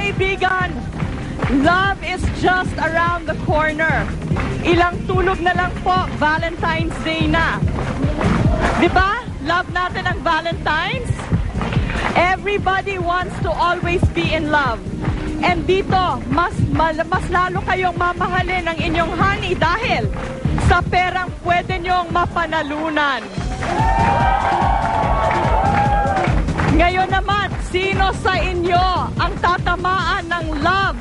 kaibigan, love is just around the corner. Ilang tulog na lang po, Valentine's Day na. Di ba? Love natin ang Valentine's? Everybody wants to always be in love. And dito, mas lalo kayong mamahalin ang inyong honey dahil sa perang pwede nyong mapanalunan. Ngayon naman, sino sa inyo ang tatamaan ng love?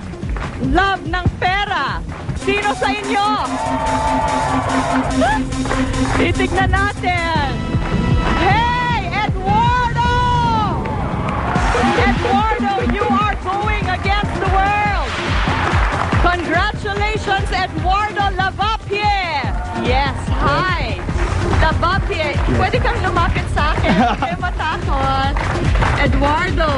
Love ng pera. Sino sa inyo? Titignan natin. Hey, Eduardo! Eduardo, you are going against the world. Congratulations, Eduardo Lavapie. Yes, hi. Lavapie, pwede kang lumapit sa akin. Hindi kayo matakot. Eduardo,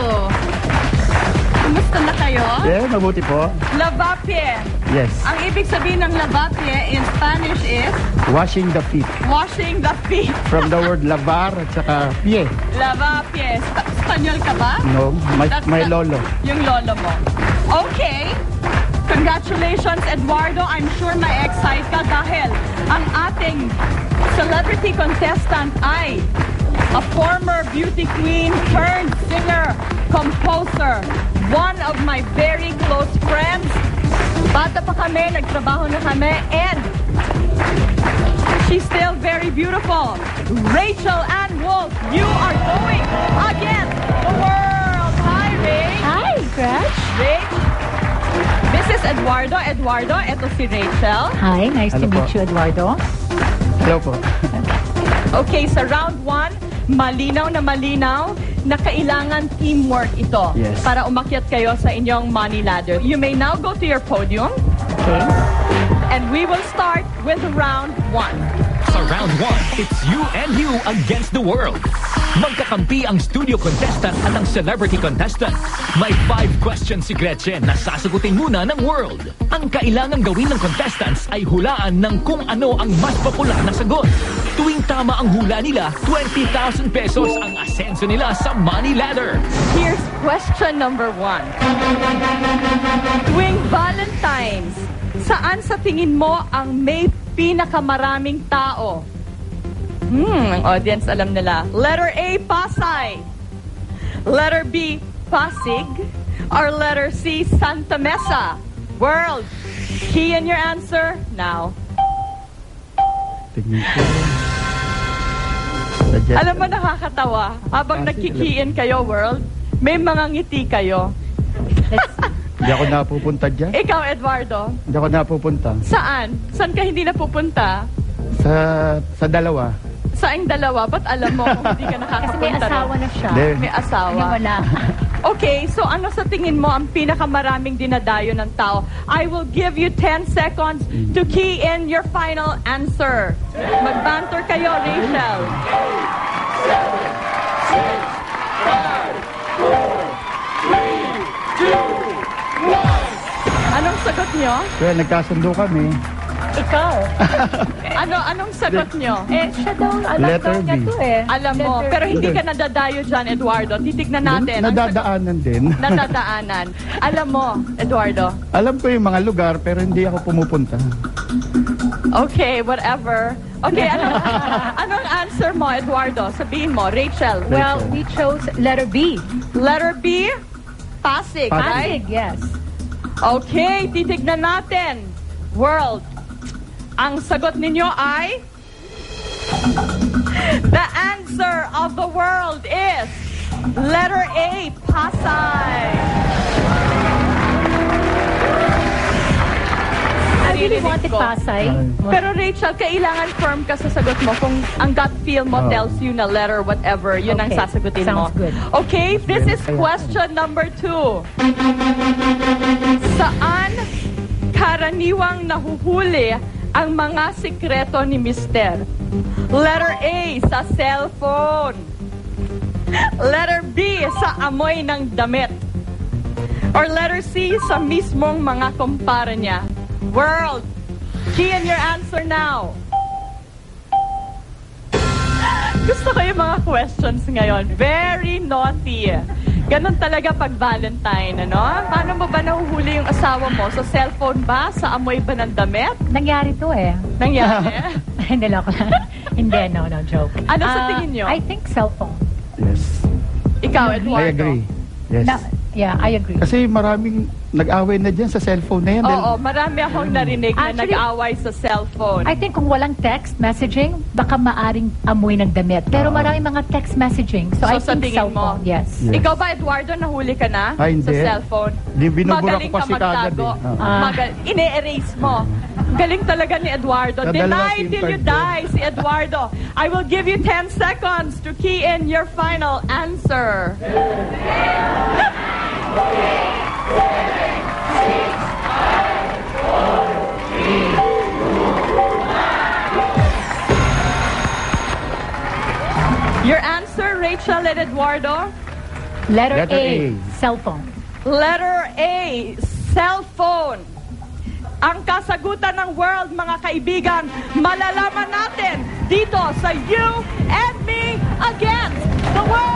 kumusta na kayo? Yeah, mabuti po. Lavapie. Yes. Ang ibig sabihin ng lavapie in Spanish is? Washing the feet. Washing the feet. From the word lavar at saka pie. Lavapie. Espanyol ka ba? No, my lolo. Yung lolo mo. Okay. Congratulations, Eduardo. I'm sure ma-excite ka dahil ang ating celebrity contestant ay a former beauty queen turned singer, composer, one of my very close friends. Bata pa kami, nagtrabaho na kami, and she's still very beautiful. Rachel Ann Wolf, you are going against the world. Hi, Rach. Hi, Gretch. Rach. This is Eduardo. Eduardo, eto si Rachel. Hi, nice to meet you, Eduardo. Hello po. Okay, sa round 1, malinaw na kailangan teamwork ito. Yes. Para umakyat kayo sa inyong money ladder. You may now go to your podium. Okay. And we will start with round 1. Sa round 1, it's you and you against the world. Magkakampi ang studio contestant at ang celebrity contestant. May 5 questions si Gretchen na sasagutin muna ng world. Ang kailangang gawin ng contestants ay hulaan ng kung ano ang mas popular na sagot. Tuwing tama ang hula nila, 20,000 pesos ang asenso nila sa money ladder. Here's question number 1. Tuwing Valentine's, saan sa tingin mo ang may pinakamaraming tao? Ang audience alam nila. Letter A, Pasay. Letter B, Pasig. Or letter C, Santa Mesa. World, key in your answer now. Tingnan ko. Alam mo, nakakatawa. Habang nagkikiin kayo, world, may mga ngiti kayo. Hindi ako napupunta dyan. Ikaw, Eduardo. Hindi ako napupunta. Saan? Saan ka hindi napupunta? Sa dalawa. Saing dalawa? Ba't alam mo kung hindi ka Kasi nakakapunta? may asawa na siya. May asawa. Wala. Okay, so ano sa tingin mo ang pinakamaraming dinadayo ng tao? I will give you 10 seconds to key in your final answer. Magbanter kayo, Rachel. 7, 6, 5, 4, 3, 2, 1. Anong sagot nyo? Kaya nagkasundo kami. Ikaw. Anong sagot nyo? Siya daw, alam Letter niya B. to eh. Alam mo, Letter pero B. hindi ka nadadayo dyan, Eduardo. Titignan natin. Ang Nadadaanan din. nadadaanan. Alam mo, Eduardo. Alam ko yung mga lugar pero hindi ako pumupunta. Okay, whatever. Okay, anong answer mo, Eduardo? Sabihin mo, Rachel. Well, we chose letter B. Letter B, Pasig, right? Pasig, yes. Okay, titignan natin. World, ang sagot ninyo ay... The answer of the world is letter A, Pasay. I really wanted Pasay. Pero Rachel, kailangan firm ka sa sagot mo. Kung ang gut feel mo tells you na letter, whatever, yun ang Okay. sasagutin mo. Sounds good. Okay, this is question number 2. Saan karaniwang nahuhuli ang mga sikreto ni Mister? Letter A, sa cellphone. Letter B, sa amoy ng damit. Or letter C, sa mismong mga kumpara niya. World, key in your answer now. Gusto ko yung mga questions ngayon. Very naughty. Ganon talaga pag Valentine, ano? Paano mo ba nahuhuli yung asawa mo? Sa cellphone ba? Sa amoy ba ng damit? Nangyari to eh. Nangyari? Hindi lang ako. Hindi, no, joke. Ano sa tingin nyo? I think cellphone. Yes. Ikaw, I Eduardo? agree. Yes. Yeah, I agree. Kasi maraming nag-away na dyan sa cellphone na yan. Oo, marami akong narinig na Actually, nag-away sa cellphone. I think kung walang text messaging, baka maaring amoy ng damit. Pero maraming mga text messaging. So, I sa think tingin mo? cellphone, yes. Yes. Ikaw ba, Eduardo, nahuli ka na Ay, hindi. sa cellphone? Binubura Magaling ko ka kasi kagad magtago. eh. Oo. Ine-erase mo. Galing talaga ni Eduardo. Sa dalawa Deny SIM till you card ko. die si Eduardo. I will give you 10 seconds to key in your final answer. Your answer, Rachel and Eduardo? Letter Letter A, A. cellphone. Letter A, cell phone. Ang kasagutan ng world, mga kaibigan, malalaman natin dito sa You and Me Against the World!